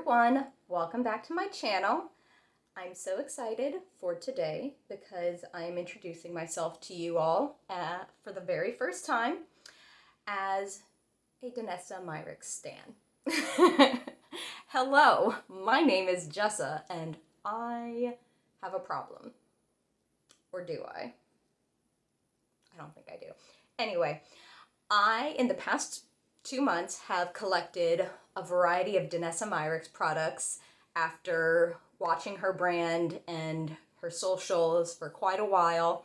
everyone, welcome back to my channel. I'm so excited for today because I am introducing myself to you all for the very first time as a DANESSA MYRICKS stan. Hello, my name is Jessa and I have a problem. Or do I? I don't think I do. Anyway, in the past 2 months, have collected a variety of DANESSA MYRICKS products after watching her brand and her socials for quite a while.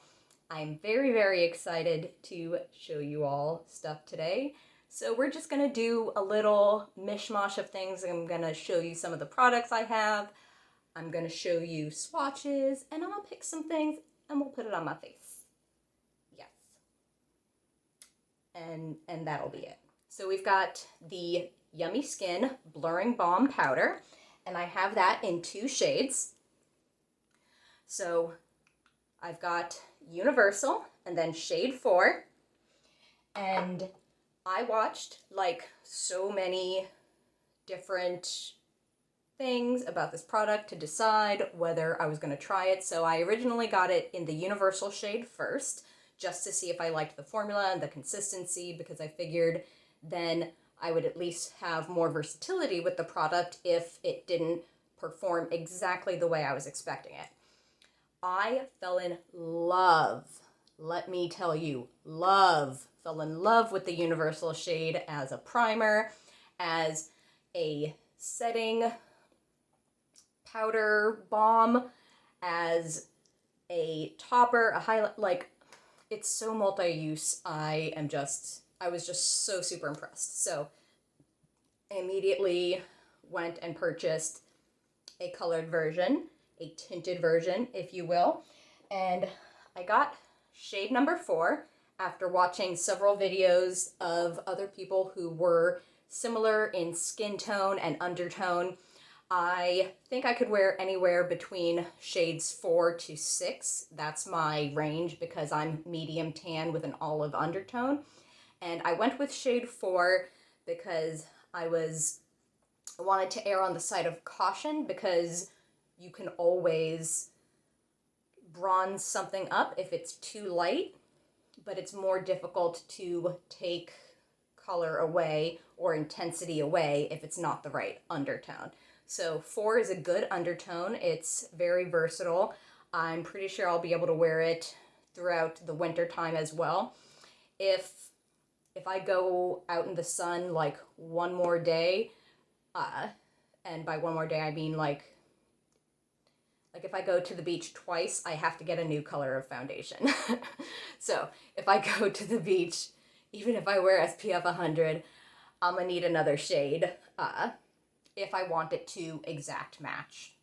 I'm very, very excited to show you all stuff today. So we're just gonna do a little mishmash of things. I'm gonna show you some of the products I have. I'm gonna show you swatches, and I'm gonna pick some things and we'll put it on my face. Yes. And that'll be it. So we've got the Yummy Skin Blurring Balm Powder, and I have that in 2 shades. So I've got Universal and then shade 4, and I watched like so many different things about this product to decide whether I was going to try it. So I originally got it in the Universal shade first, just to see if I liked the formula and the consistency, because I figured then I would at least have more versatility with the product if it didn't perform exactly the way I was expecting it. I fell in love, let me tell you, fell in love with the Universal shade as a primer, as a setting powder balm, as a topper, a highlight, like, it's so multi-use. I was just so super impressed. So I immediately went and purchased a colored version, a tinted version, if you will. And I got shade number 4 after watching several videos of other people who were similar in skin tone and undertone. I think I could wear anywhere between shades 4 to 6. That's my range because I'm medium tan with an olive undertone. And I went with shade 4 because I wanted to err on the side of caution, because you can always bronze something up if it's too light, but it's more difficult to take color away or intensity away if it's not the right undertone. So 4 is a good undertone. It's very versatile. I'm pretty sure I'll be able to wear it throughout the winter time as well. If I go out in the sun like one more day, and by one more day I mean like if I go to the beach twice, I have to get a new color of foundation. So if I go to the beach, even if I wear SPF 100, I'm gonna need another shade if I want it to exact match,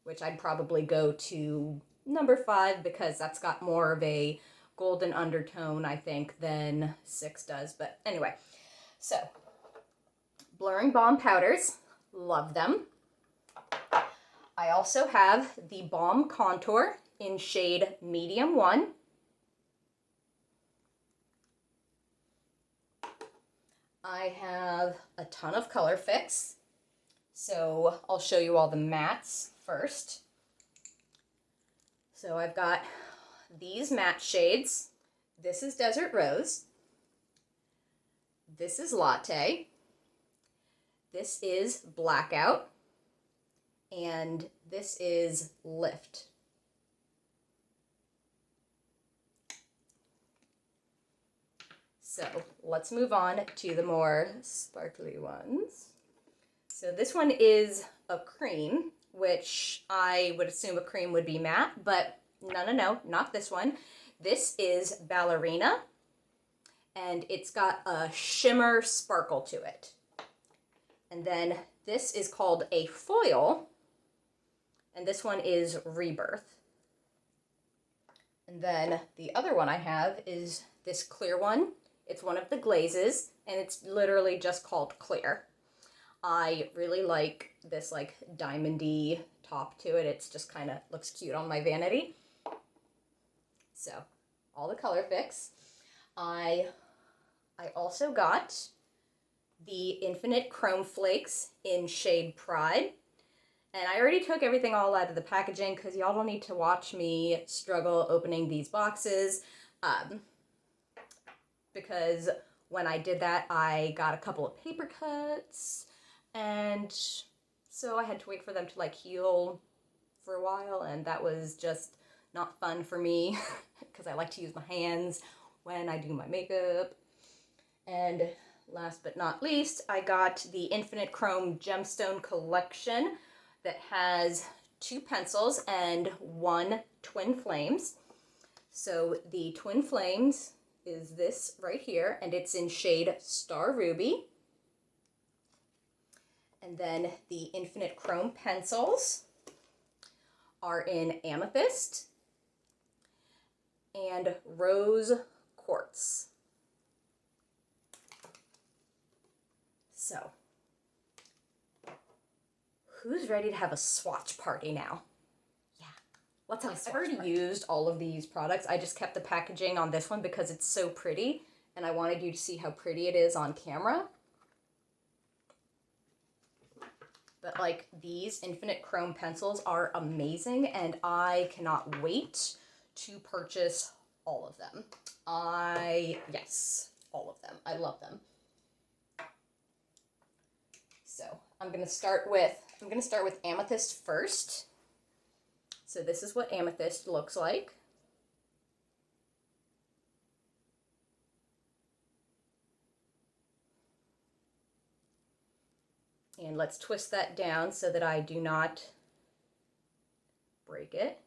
which I'd probably go to number 5 because that's got more of a golden undertone, I think, than 6 does. But anyway, so Blurring Balm Powders, love them. I also have the Balm Contour in shade Medium 1. I have a ton of Colorfix, so I'll show you all the mattes first. So I've got these matte shades. This is Desert Rose. This is Latte. This is Blackout. And this is Lift. So let's move on to the more sparkly ones. So this one is a cream, which I would assume a cream would be matte, but no, not this one. This is Ballerina, and it's got a shimmer sparkle to it. And then this is called a foil, and this one is Rebirth. And then the other one I have is this clear one. It's one of the Glazes, and it's literally just called Clear. I really like this like diamondy top to it. It's just kind of looks cute on my vanity. So all the Colorfix. I also got the Infinite Chrome Flakes in shade Pride. And I already took everything all out of the packaging because y'all don't need to watch me struggle opening these boxes. Because when I did that, I got a couple of paper cuts, and so I had to wait for them to like heal for a while, and that was just not fun for me because I like to use my hands when I do my makeup. And last but not least, I got the Infinite Chrome Gemstone Collection that has 2 pencils and 1 Twin Flames. So the Twin Flames is this right here, and it's in shade Star Ruby. And then the Infinite Chrome pencils are in Amethyst and Rose Quartz. So, who's ready to have a swatch party now? Yeah, let's have a swatch party. I've already used all of these products. I just kept the packaging on this one because it's so pretty, and I wanted you to see how pretty it is on camera. But like, these Infinite Chrome pencils are amazing, and I cannot wait to purchase all of them. Yes, all of them. I love them. So I'm gonna start with Amethyst first. So this is what Amethyst looks like. And let's twist that down so that I do not break it.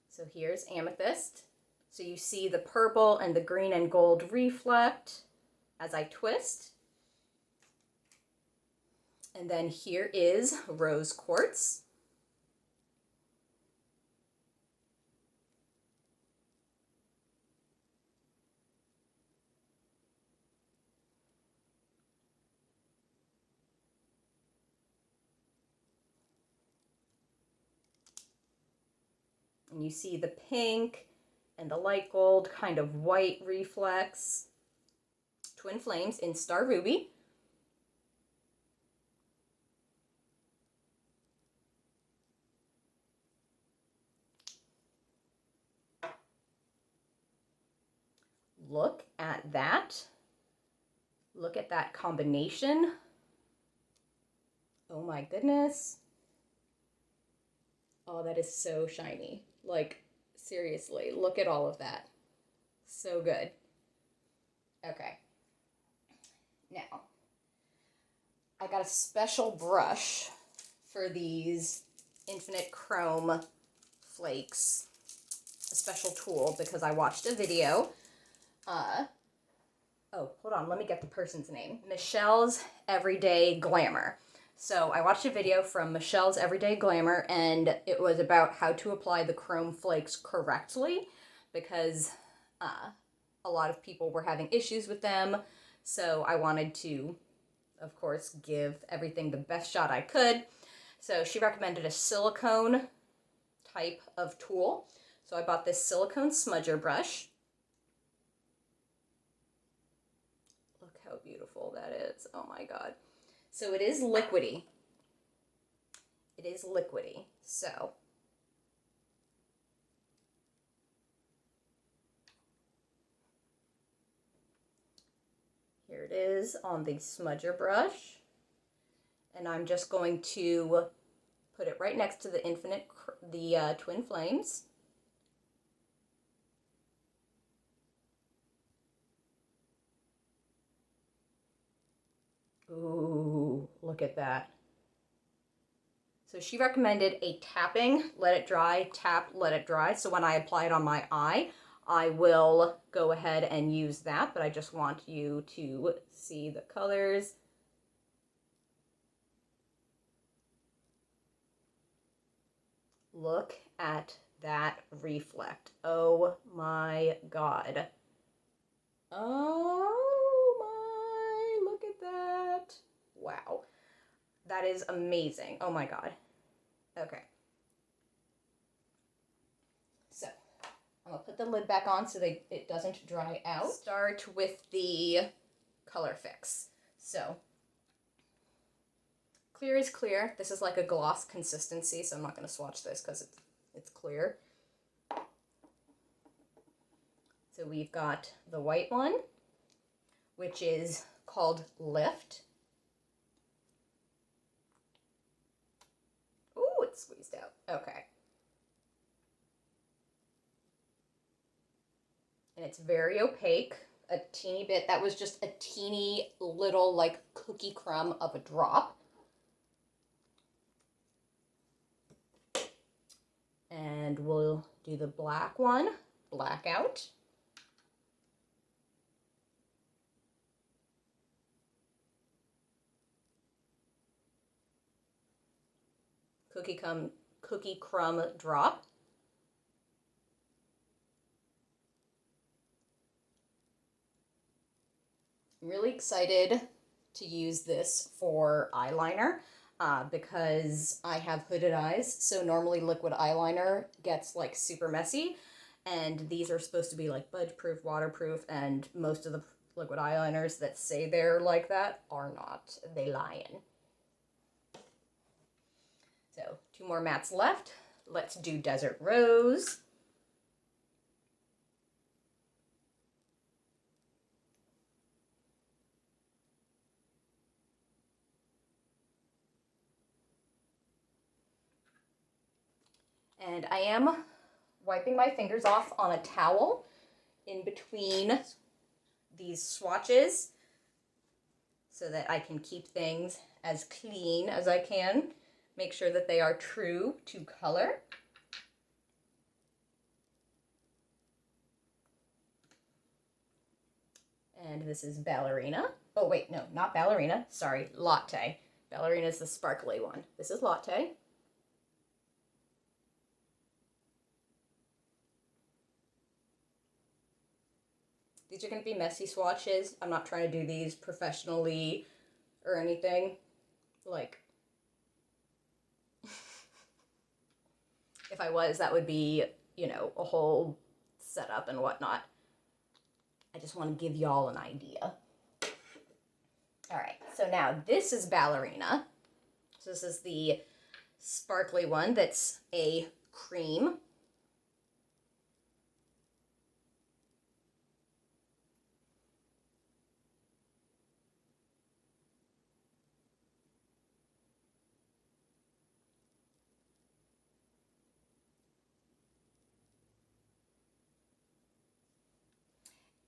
So here's Amethyst. So you see the purple and the green and gold reflect as I twist. And then here is Rose Quartz. And you see the pink and the light gold kind of white reflex. Twin Flames in Star Ruby. Look at that. Look at that combination. Oh my goodness. Oh, that is so shiny. Like, seriously, look at all of that. So good. Okay. Now, I got a special brush for these Infinite Chrome Flakes. A special tool because I watched a video. Oh, hold on, let me get the person's name. Michelle's Everyday Glamour. So I watched a video from Michelle's Everyday Glamour, and it was about how to apply the chrome flakes correctly because a lot of people were having issues with them. So I wanted to, of course, give everything the best shot I could. So she recommended a silicone type of tool. So I bought this silicone smudger brush. Look how beautiful that is. Oh my god. So it is liquidy. It is liquidy. So here it is on the smudger brush. And I'm just going to put it right next to the Twin Flames. Ooh, look at that. So she recommended a tapping, let it dry, tap, let it dry. So when I apply it on my eye, I will go ahead and use that, but I just want you to see the colors. Look at that reflect. Oh my god. Oh my, look at that. Wow. That is amazing. Oh my god. Okay. So, I'm gonna put the lid back on so it doesn't dry out. Start with the Colorfix. So, clear is clear. This is like a gloss consistency, so I'm not going to swatch this because it's clear. So we've got the white one, which is called Lift. Ooh, it's squeezed out. Okay. And it's very opaque, a teeny bit. That was just a teeny little like cookie crumb of a drop. And we'll do the black one, Blackout. Cookie crumb drop. I'm really excited to use this for eyeliner because I have hooded eyes, so normally liquid eyeliner gets like super messy, and these are supposed to be like budge proof, waterproof, and most of the liquid eyeliners that say they're like that are not. They lying. So 2 more mattes left. Let's do Desert Rose. And I am wiping my fingers off on a towel in between these swatches so that I can keep things as clean as I can. Make sure that they are true to color. And this is Ballerina. Oh wait, no, not Ballerina. Sorry, Latte. Ballerina is the sparkly one. This is Latte. These are going to be messy swatches. I'm not trying to do these professionally or anything. Like, if I was, that would be, you know, a whole setup and whatnot. I just want to give y'all an idea. All right, so now this is Ballerina. So this is the sparkly one that's a cream.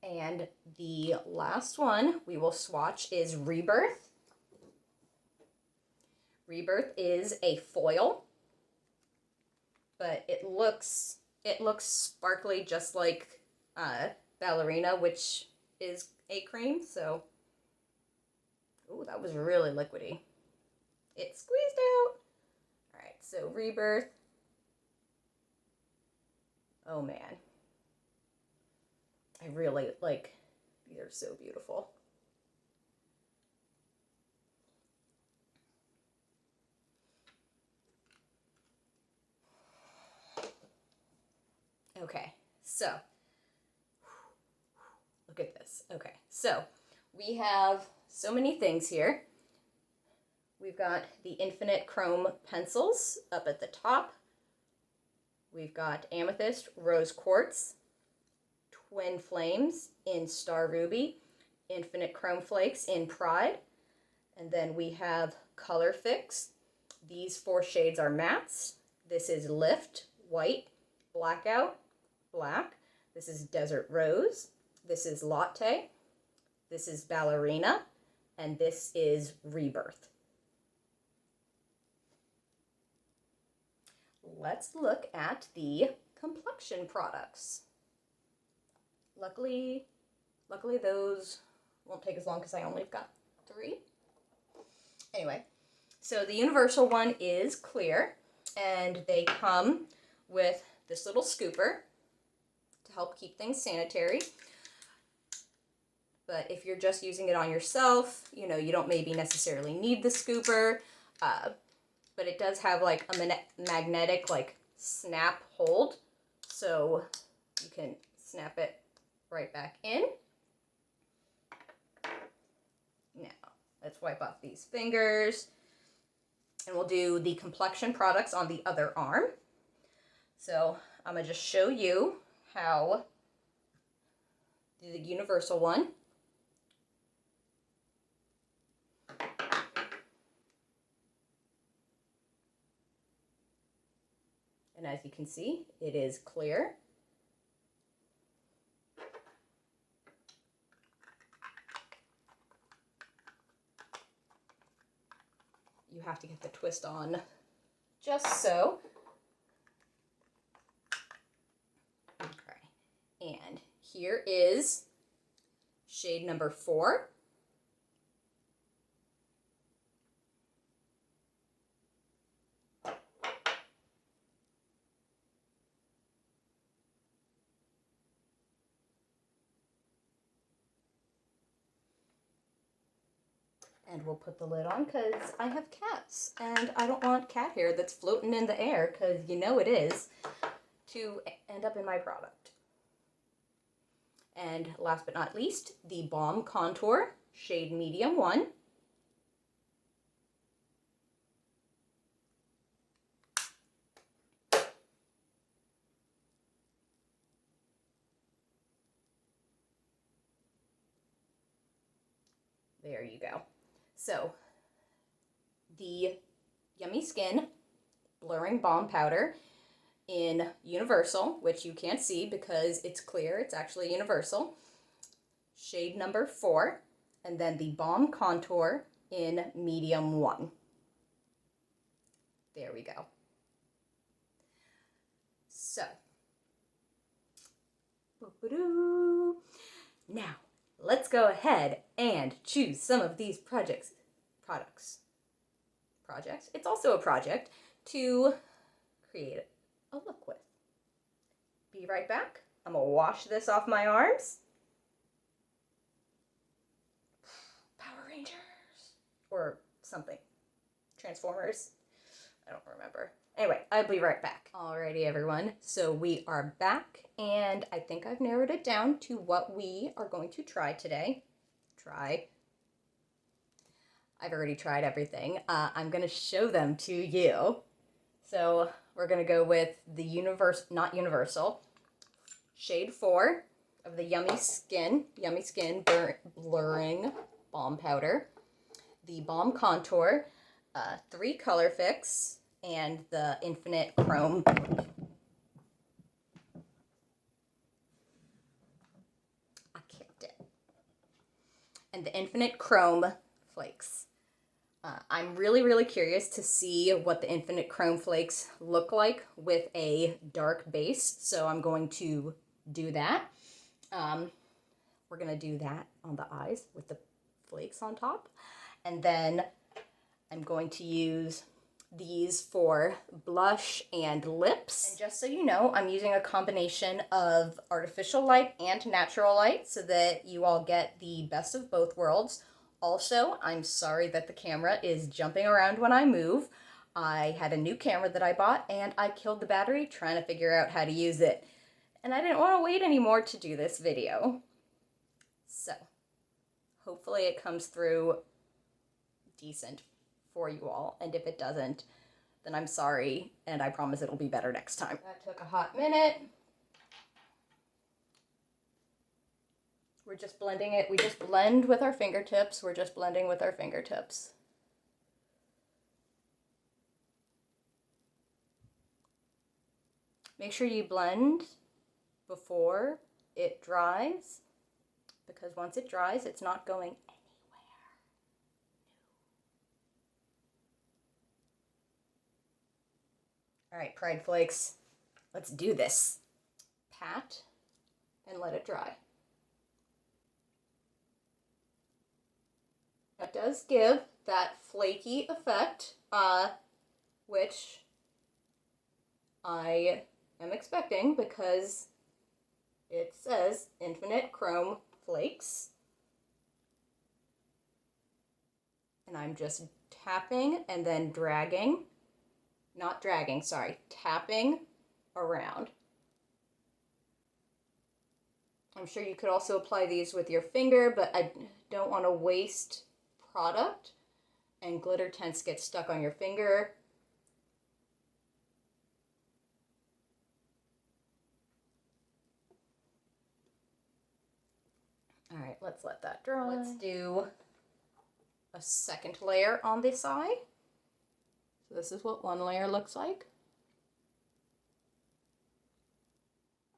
And the last one we will swatch is Rebirth. Rebirth is a foil, but it looks sparkly just like Ballerina, which is a cream. So, ooh, that was really liquidy. It squeezed out. All right, so Rebirth. Oh man. I really like, these are so beautiful. Okay, so, look at this. Okay, so we have so many things here. We've got the Infinite Chrome pencils up at the top. We've got Amethyst, Rose Quartz, Twin Flames in Star Ruby, Infinite Chrome Flakes in Pride, and then we have Colorfix. These 4 shades are mattes. This is Lift, white, Blackout, black. This is Desert Rose. This is Latte. This is Ballerina, and this is Rebirth. Let's look at the complexion products. Luckily those won't take as long because I only got 3. Anyway, so the universal one is clear, and they come with this little scooper to help keep things sanitary. But if you're just using it on yourself, you know, you don't maybe necessarily need the scooper, but it does have like a magnetic like snap hold, so you can snap it right back in. Let's wipe off these fingers. And we'll do the complexion products on the other arm. So I'm going to just show you how do the universal one. And as you can see, it is clear. You have to get the twist on just so. Okay, and here is shade number 4. And we'll put the lid on because I have cats and I don't want cat hair that's floating in the air, because you know it is, to end up in my product. And last but not least, the Balm Contour, shade medium 1. There you go. So, the Yummy Skin Blurring Balm Powder in Universal, which you can't see because it's clear, it's actually Universal, shade number 4, and then the Balm Contour in medium 1. There we go. So, now, let's go ahead and choose some of these products. It's also a project to create a look with. Be right back. I'm gonna wash this off my arms. Power Rangers or something. Transformers. I don't remember. Anyway, I'll be right back. Alrighty, everyone. So we are back, and I think I've narrowed it down to what we are going to try today. I've already tried everything. I'm going to show them to you. So we're going to go with the not Universal, shade 4 of the Yummy Skin Blurring Balm Powder, the Balm Contour, 3 Colorfix, and the Infinite Chrome. I kicked it. And the Infinite Chrome Flakes. I'm really, really curious to see what the Infinite Chrome Flakes look like with a dark base, so I'm going to do that. We're going to do that on the eyes with the flakes on top. And then I'm going to use these for blush and lips. And just so you know, I'm using a combination of artificial light and natural light so that you all get the best of both worlds. Also, I'm sorry that the camera is jumping around when I move. I had a new camera that I bought and I killed the battery trying to figure out how to use it. And I didn't want to wait anymore to do this video. So, hopefully it comes through decent for you all. And if it doesn't, then I'm sorry, and I promise it'll be better next time. That took a hot minute. We're just blending it. We just blend with our fingertips. We're just blending with our fingertips. Make sure you blend before it dries, because once it dries, it's not going anywhere. All right, Pride Flakes, let's do this. Pat and let it dry. That does give that flaky effect, which I am expecting because it says Infinite Chrome Flakes. And I'm just tapping and then dragging, not dragging, sorry, tapping around. I'm sure you could also apply these with your finger, but I don't want to waste product, and glitter tends to get stuck on your finger. All right, let's let that dry. Let's do a second layer on this eye. So this is what one layer looks like.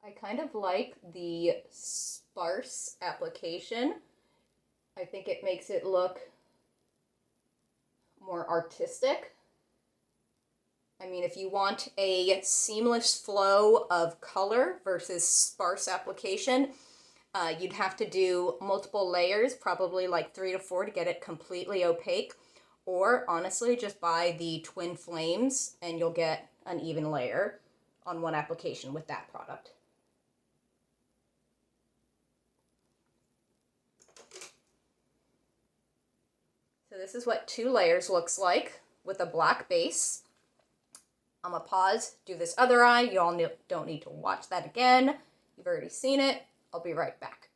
I kind of like the sparse application. I think it makes it look more artistic. I mean, if you want a seamless flow of color versus sparse application, you'd have to do multiple layers, probably like 3 to 4 to get it completely opaque. Or honestly, just buy the twin flames and you'll get an even layer on one application with that product. So this is what 2 layers looks like with a black base. I'm gonna pause, do this other eye. You all don't need to watch that again. You've already seen it. I'll be right back.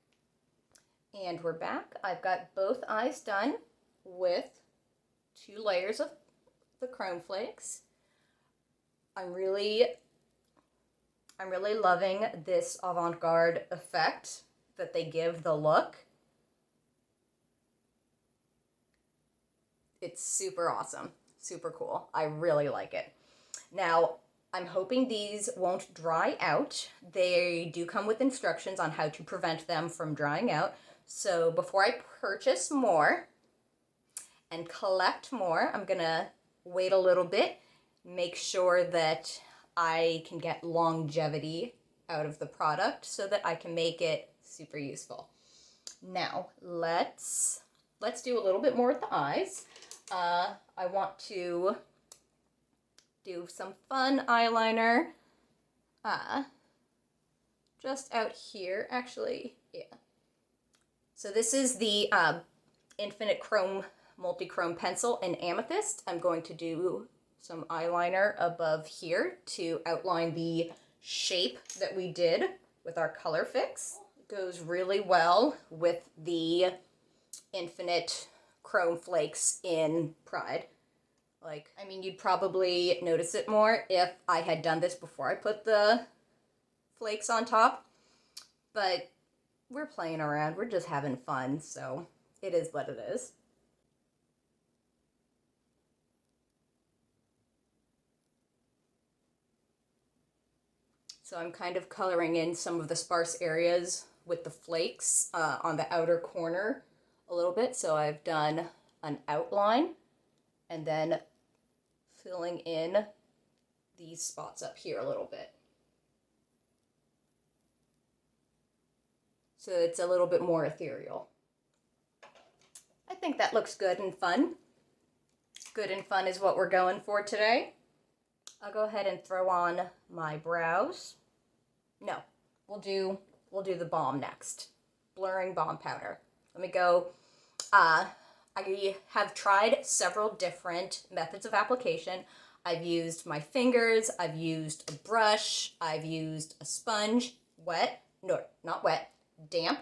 And we're back. I've got both eyes done with 2 layers of the chrome flakes. I'm really loving this avant-garde effect that they give the look. It's super awesome, super cool. I really like it. Now, I'm hoping these won't dry out. They do come with instructions on how to prevent them from drying out. So before I purchase more and collect more, I'm gonna wait a little bit, make sure that I can get longevity out of the product so that I can make it super useful. Now, let's do a little bit more with the eyes. I want to do some fun eyeliner, just out here, actually, yeah. So this is the Infinite Chrome Multi-Chrome Pencil in Amethyst. I'm going to do some eyeliner above here to outline the shape that we did with our Colorfix. It goes really well with the Infinite Chrome Flakes in Pride. Like, I mean, you'd probably notice it more if I had done this before I put the flakes on top, but we're playing around, we're just having fun, so it is what it is. So I'm kind of coloring in some of the sparse areas with the flakes on the outer corner a little bit, so I've done an outline and then filling in these spots up here a little bit. So it's a little bit more ethereal. I think that looks good and fun. Good and fun is what we're going for today. I'll go ahead and throw on my brows. No, we'll do the balm next. Blurring balm powder. Let me go. I have tried several different methods of application. I've used my fingers, I've used a brush, I've used a sponge, wet, no, not wet, damp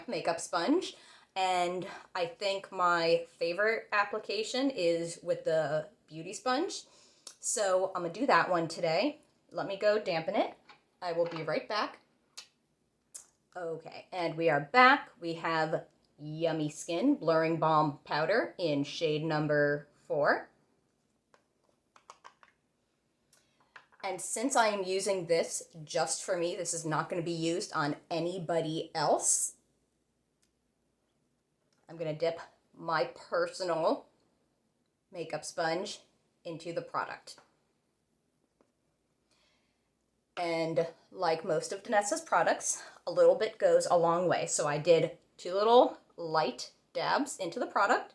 makeup sponge. And I think my favorite application is with the beauty sponge. So I'm gonna do that one today. Let me go dampen it. I will be right back. Okay, and we are back. We have Yummy Skin Blurring Balm Powder in shade number 4. And since I am using this just for me, this is not going to be used on anybody else. I'm going to dip my personal makeup sponge into the product. And like most of DANESSA's products, a little bit goes a long way. So I did 2 little light dabs into the product.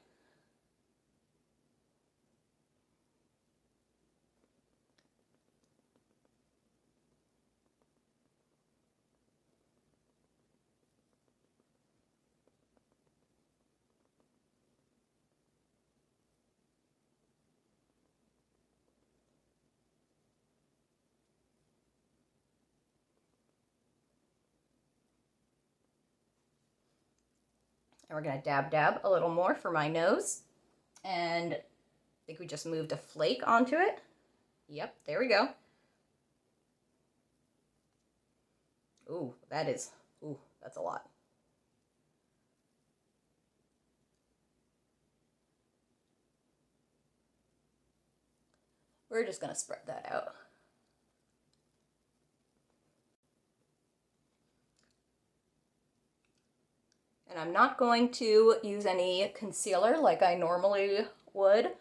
And we're gonna dab dab a little more for my nose. And I think we just moved a flake onto it. Yep, there we go. Ooh, that's a lot. We're just gonna spread that out. And I'm not going to use any concealer like I normally would.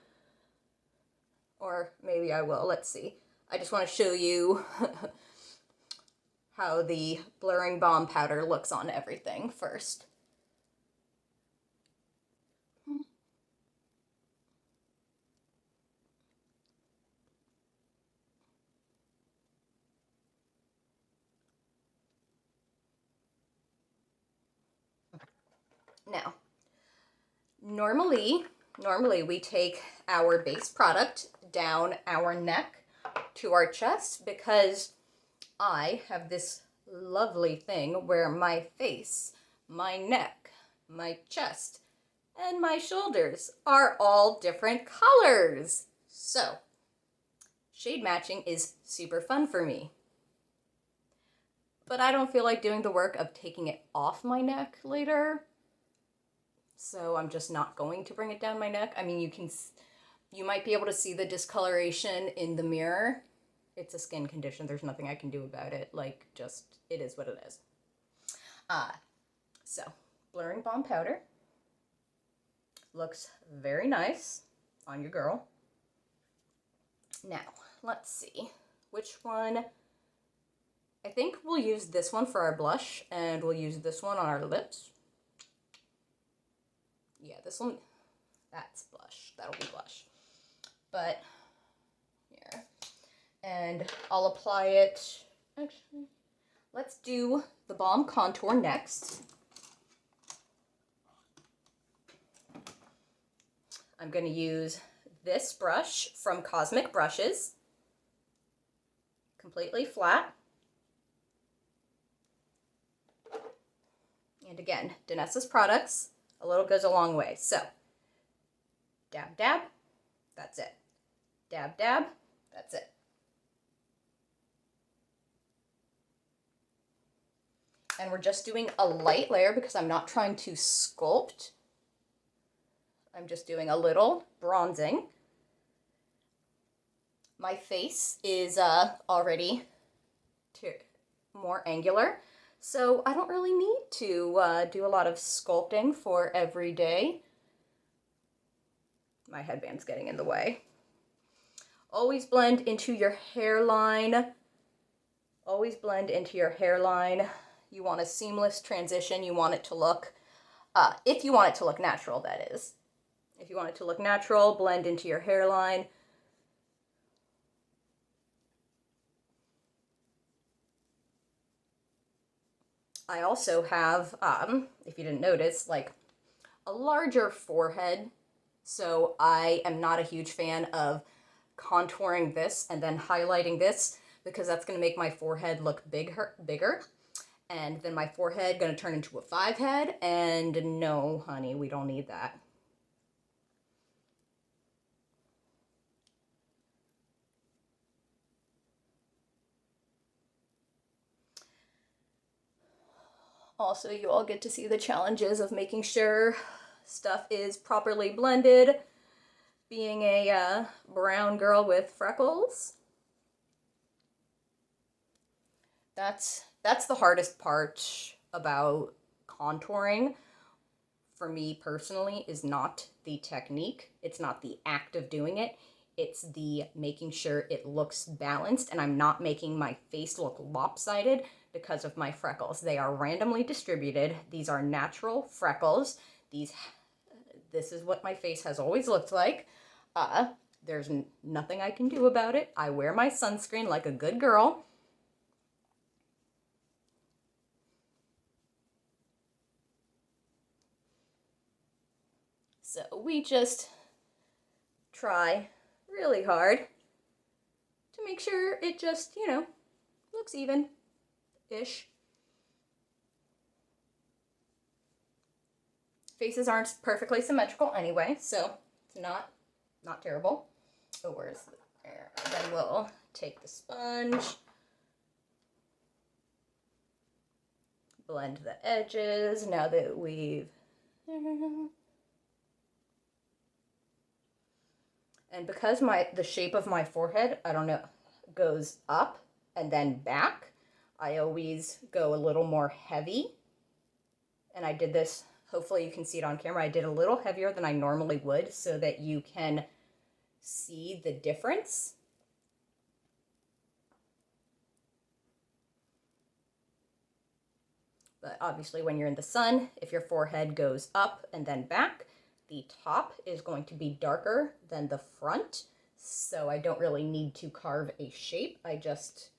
Or maybe I will, let's see. I just want to show you how the blurring balm powder looks on everything first. Now, normally we take our base product down our neck to our chest because I have this lovely thing where my face, my neck, my chest, and my shoulders are all different colors. So, shade matching is super fun for me. But I don't feel like doing the work of taking it off my neck later. So I'm just not going to bring it down my neck. I mean, you might be able to see the discoloration in the mirror. It's a skin condition. There's nothing I can do about it. Like, just, it is what it is. So, blurring balm powder. Looks very nice on your girl. Now, let's see. Which one? I think we'll use this one for our blush, and we'll use this one on our lips. Yeah, this one, that's blush. That'll be blush. But, here. And I'll apply it, actually, let's do the Balm Contour next. I'm going to use this brush from Cosmic Brushes, completely flat. And again, DANESSA's products, a little goes a long way. So, dab, dab, that's it. Dab, dab, that's it. And we're just doing a light layer because I'm not trying to sculpt. I'm just doing a little bronzing. My face is already more angular, so I don't really need to do a lot of sculpting for every day. My headband's getting in the way. Always blend into your hairline. Always blend into your hairline. You want a seamless transition. You want it to look, if you want it to look natural, that is. If you want it to look natural, blend into your hairline. I also have, if you didn't notice, like a larger forehead. So I am not a huge fan of contouring this and then highlighting this because that's going to make my forehead look bigger. And then my forehead going to turn into a 5 head. And no, honey, we don't need that. Also, you all get to see the challenges of making sure stuff is properly blended. Being a brown girl with freckles. That's the hardest part about contouring for me personally, is not the technique. It's not the act of doing it. It's the making sure it looks balanced and I'm not making my face look lopsided because of my freckles. They are randomly distributed. These are natural freckles. This is what my face has always looked like. There's nothing I can do about it. I wear my sunscreen like a good girl. So we just try really hard to make sure it just, you know, looks even-ish. faces aren't perfectly symmetrical anyway, so it's not terrible. Oh, where's the there? Then we'll take the sponge, blend the edges now that we've and because the shape of my forehead, I don't know, goes up and then back, I always go a little more heavy. And I did this, hopefully you can see it on camera, I did a little heavier than I normally would so that you can see the difference. But obviously when you're in the sun, if your forehead goes up and then back, the top is going to be darker than the front. So I don't really need to carve a shape. I just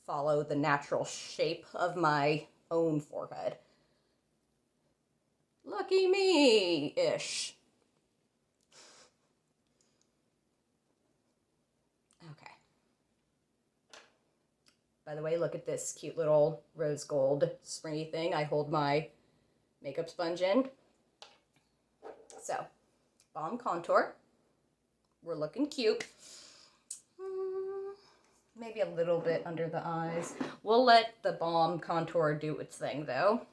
follow the natural shape of my own forehead. Lucky me-ish. Okay. By the way, look at this cute little rose gold springy thing I hold my makeup sponge in. So, Balm contour. We're looking cute. Maybe a little bit under the eyes. We'll let the Balm contour do its thing though.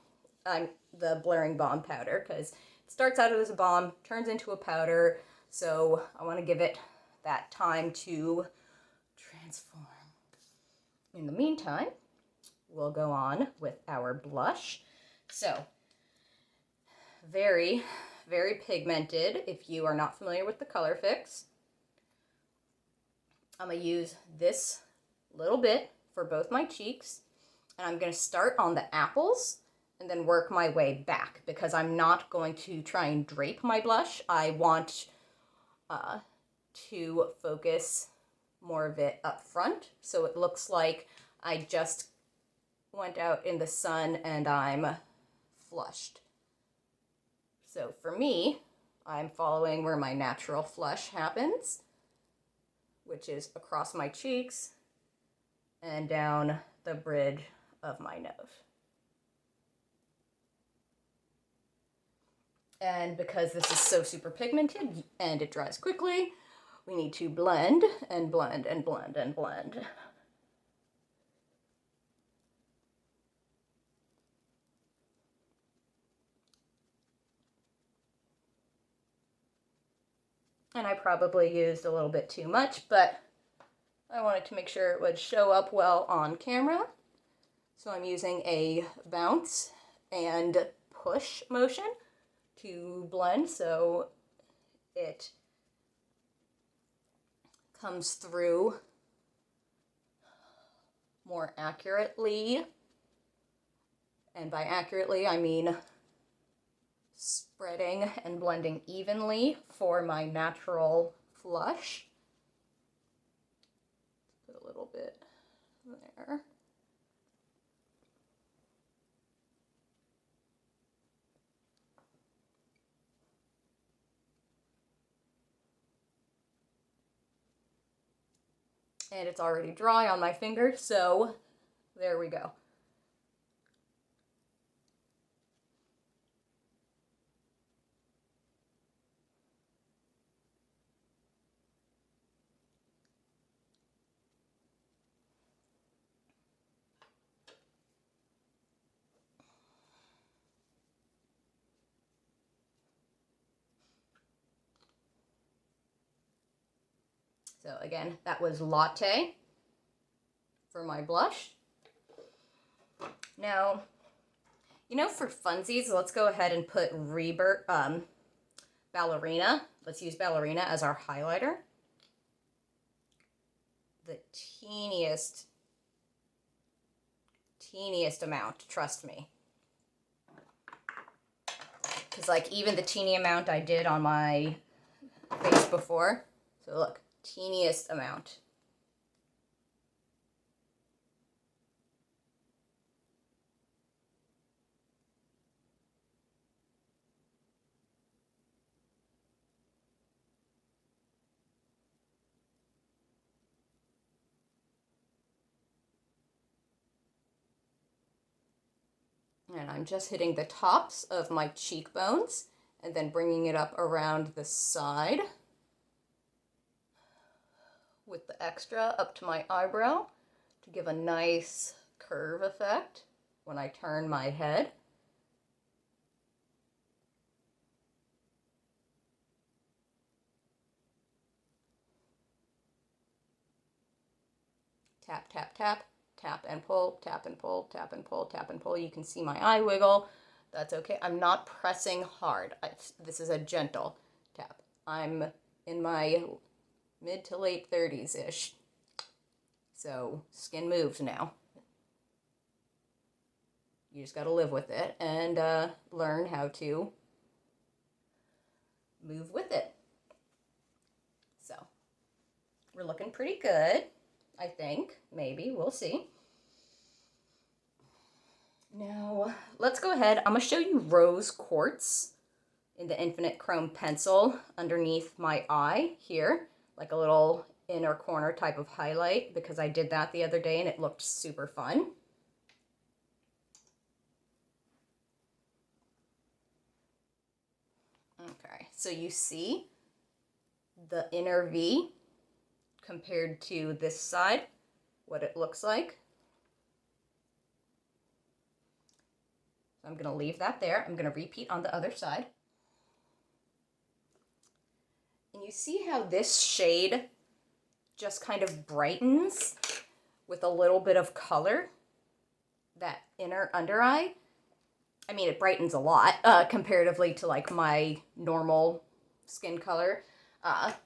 The blurring Balm powder, because it starts out as a balm, turns into a powder, so I want to give it that time to transform. In the meantime, we'll go on with our blush. So, very, very pigmented. If you are not familiar with the Colorfix, I'm going to use this little bit for both my cheeks, and I'm going to start on the apples and then work my way back because I'm not going to try and drape my blush. I want to focus more of it up front so it looks like I just went out in the sun and I'm flushed. So for me, I'm following where my natural flush happens, which is across my cheeks and down the bridge of my nose. And because this is so super pigmented and it dries quickly, we need to blend and blend and blend and blend. And I probably used a little bit too much, but I wanted to make sure it would show up well on camera. So I'm using a bounce and push motion to blend so it comes through more accurately. And by accurately, I mean spreading and blending evenly for my natural flush. Put a little bit there. And it's already dry on my finger, so there we go. So again, that was Latte for my blush. Now, you know, for funsies, let's go ahead and put Rebirth, Ballerina. Let's use Ballerina as our highlighter. The teeniest amount, trust me. Because like even the teeny amount I did on my face before. So look, teeniest amount. And I'm just hitting the tops of my cheekbones and then bringing it up around the side with the extra up to my eyebrow to give a nice curve effect when I turn my head. Tap, tap, tap, tap and pull, tap and pull, tap and pull, tap and pull. You can see my eye wiggle. That's okay. I'm not pressing hard. This is a gentle tap. I'm in my mid to late 30s-ish. So skin moves now. You just got to live with it and learn how to move with it. So we're looking pretty good, I think. Maybe. We'll see. Now, let's go ahead. I'm going to show you rose quartz in the Infinite Chrome pencil underneath my eye here, like a little inner corner type of highlight, because I did that the other day and it looked super fun. Okay, so you see the inner V compared to this side, what it looks like. I'm going to leave that there. I'm going to repeat on the other side. And you see how this shade just kind of brightens with a little bit of color, that inner under eye. I mean, it brightens a lot comparatively to like my normal skin color.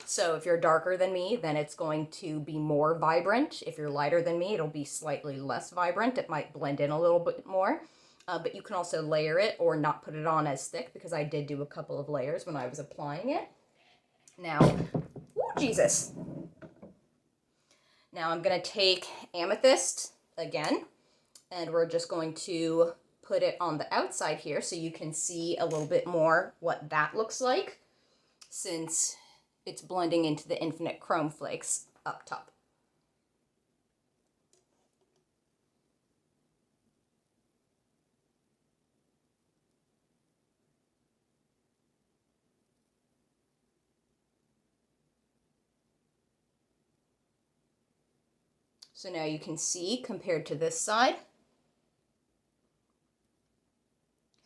So if you're darker than me, then it's going to be more vibrant. If you're lighter than me, it'll be slightly less vibrant. It might blend in a little bit more. But you can also layer it or not put it on as thick, because I did do a couple of layers when I was applying it. Now, oh Jesus. Now I'm going to take Amethyst again, and we're just going to put it on the outside here so you can see a little bit more what that looks like, since it's blending into the Infinite Chrome Flakes up top. So now you can see, compared to this side,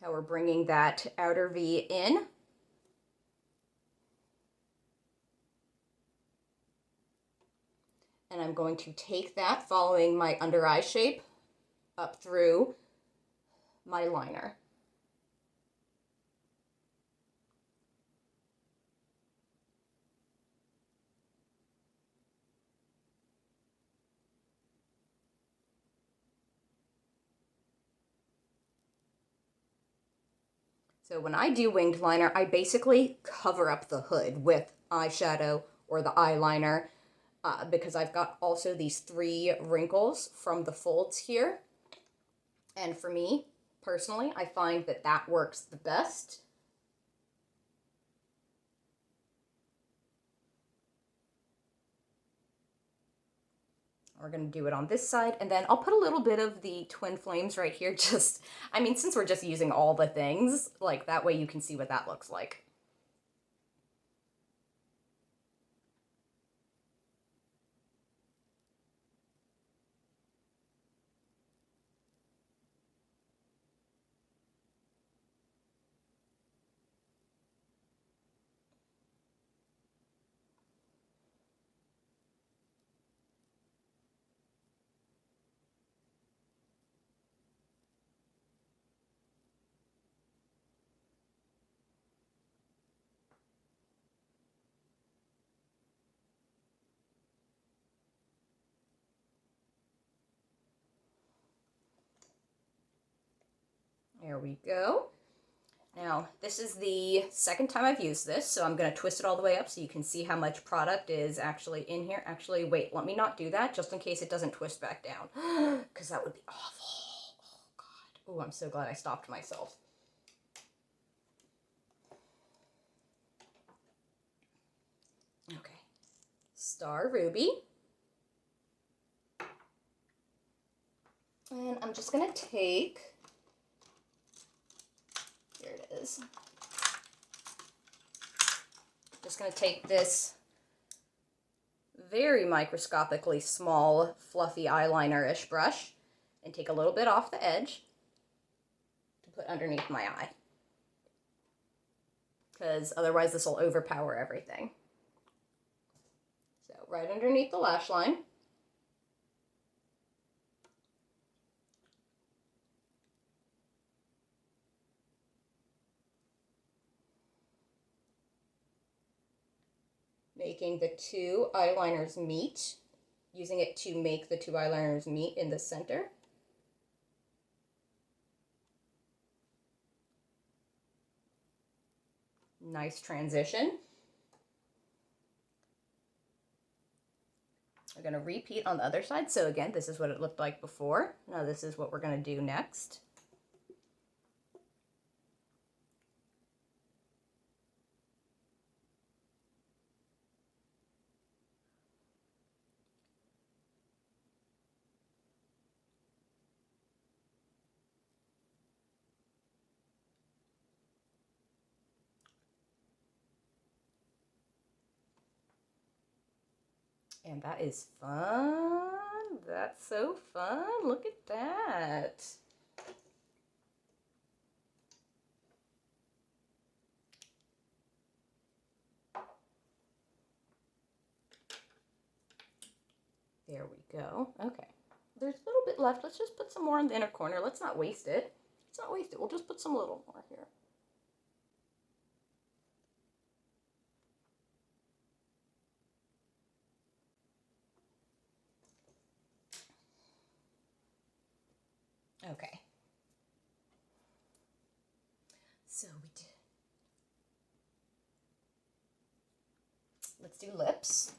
how we're bringing that outer V in. And I'm going to take that, following my under eye shape, up through my liner. So when I do winged liner, I basically cover up the hood with eyeshadow or the eyeliner, because I've got also these 3 wrinkles from the folds here. And for me, personally, I find that that works the best. We're going to do it on this side, and then I'll put a little bit of the Twin Flames right here, just, I mean, since we're just using all the things, like, that way you can see what that looks like. There we go. Now, this is the second time I've used this, so I'm going to twist it all the way up so you can see how much product is actually in here. Actually, wait, let me not do that, just in case it doesn't twist back down, because that would be awful. Oh, God. Oh, I'm so glad I stopped myself. Okay. Star Ruby. And I'm just going to take is. Just going to take this very microscopically small, fluffy eyeliner-ish brush and take a little bit off the edge to put underneath my eye. Because otherwise this will overpower everything. So right underneath the lash line. Making the two eyeliners meet, using it to make the two eyeliners meet in the center. Nice transition. We're going to repeat on the other side. So again, this is what it looked like before. Now this is what we're going to do next. And that is fun. That's so fun. Look at that. There we go. Okay. There's a little bit left. Let's just put some more in the inner corner. Let's not waste it. Let's not waste it. We'll just put some little more here. Okay. So we did. Let's do lips.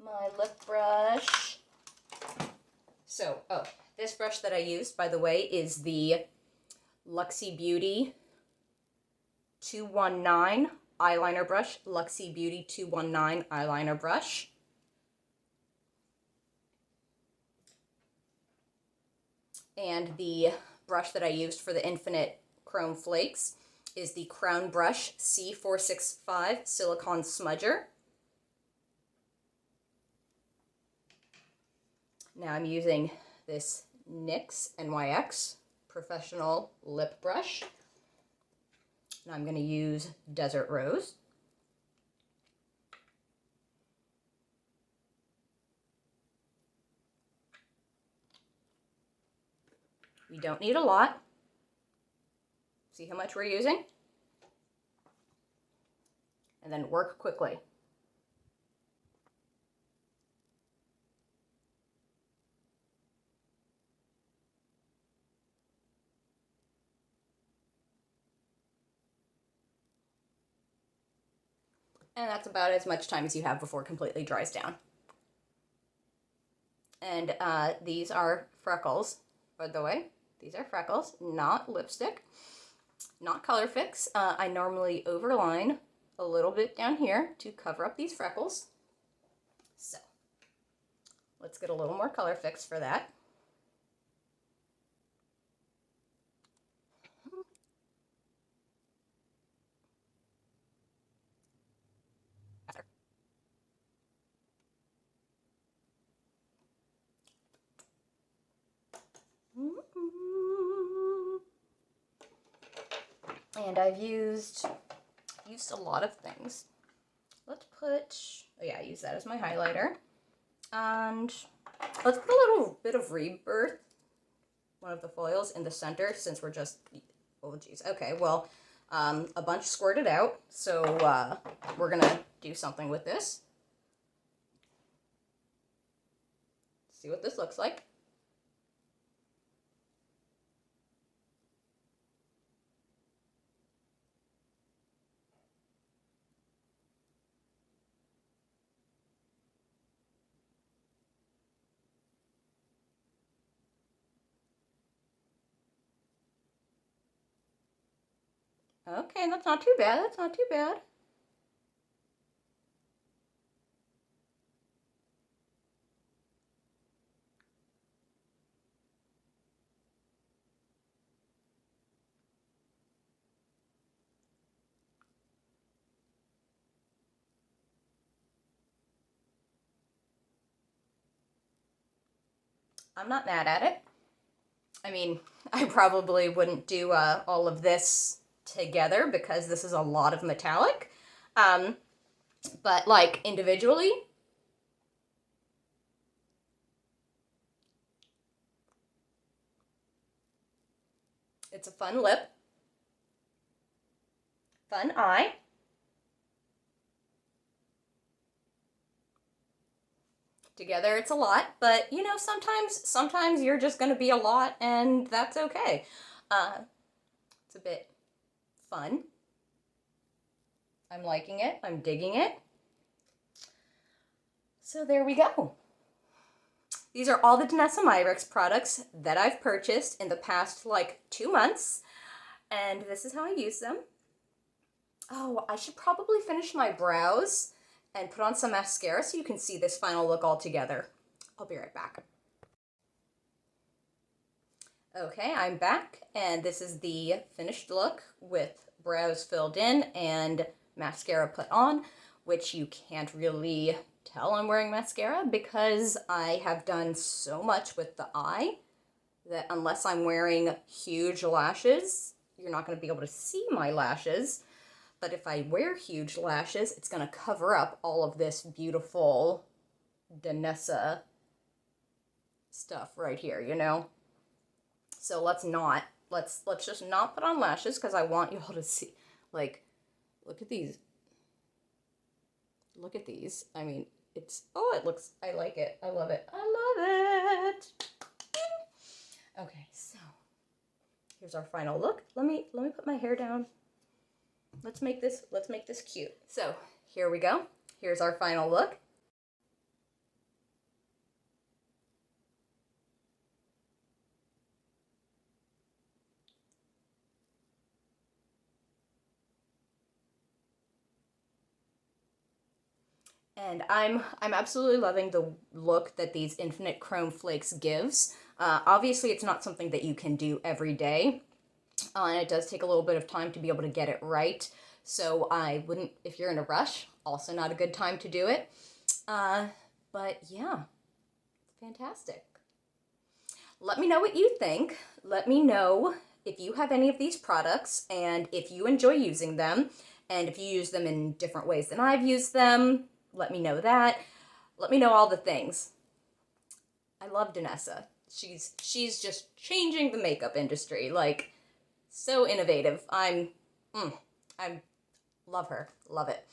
My lip brush. So, this brush that I used, by the way, is the Luxie Beauty 219 eyeliner brush. Luxie Beauty 219 eyeliner brush. And the brush that I used for the Infinite Chrome Flakes is the Crown Brush C465 Silicone Smudger. Now I'm using this NYX NYX Professional Lip Brush. And I'm going to use Desert Rose. We don't need a lot. See how much we're using? And then work quickly. And that's about as much time as you have before it completely dries down. And these are freckles, by the way. These are freckles, not lipstick, not Colorfix. I normally overline a little bit down here to cover up these freckles. So let's get a little more Colorfix for that. And I've used a lot of things. Let's put, oh yeah, I use that as my highlighter. And let's put a little bit of Rebirth, one of the foils, in the center since we're just, oh geez, okay, well, a bunch squirted out, so we're gonna do something with this. See what this looks like. Okay, that's not too bad, that's not too bad. I'm not mad at it. I mean, I probably wouldn't do all of this together because this is a lot of metallic. But like individually, it's a fun lip, fun eye. Together it's a lot, but you know, sometimes you're just gonna be a lot and that's okay. It's a bit fun. I'm liking it, I'm digging it. So there we go. These are all the DANESSA MYRICKS products that I've purchased in the past like 2 months, and this is how I use them. Oh, I should probably finish my brows and put on some mascara so you can see this final look all together. I'll be right back. Okay, I'm back, and this is the finished look with brows filled in and mascara put on, which you can't really tell I'm wearing mascara because I have done so much with the eye that unless I'm wearing huge lashes, you're not going to be able to see my lashes. But if I wear huge lashes, it's going to cover up all of this beautiful DANESSA stuff right here, you know? So let's just not put on lashes because I want you all to see, like, look at these. Look at these. I mean, it looks, I like it. I love it. I love it. Okay, so here's our final look. Let me put my hair down. Let's make this cute. So here we go. Here's our final look. And I'm absolutely loving the look that these Infinite Chrome Flakes gives. Obviously, it's not something that you can do every day, and it does take a little bit of time to be able to get it right. So I wouldn't, if you're in a rush, also not a good time to do it. But yeah, it's fantastic. Let me know what you think. Let me know if you have any of these products and if you enjoy using them, and if you use them in different ways than I've used them. Let me know that. Let me know all the things. I love DANESSA. She's just changing the makeup industry. Like, so innovative. I'm love her. Love it.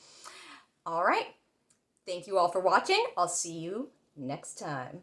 All right. Thank you all for watching. I'll see you next time.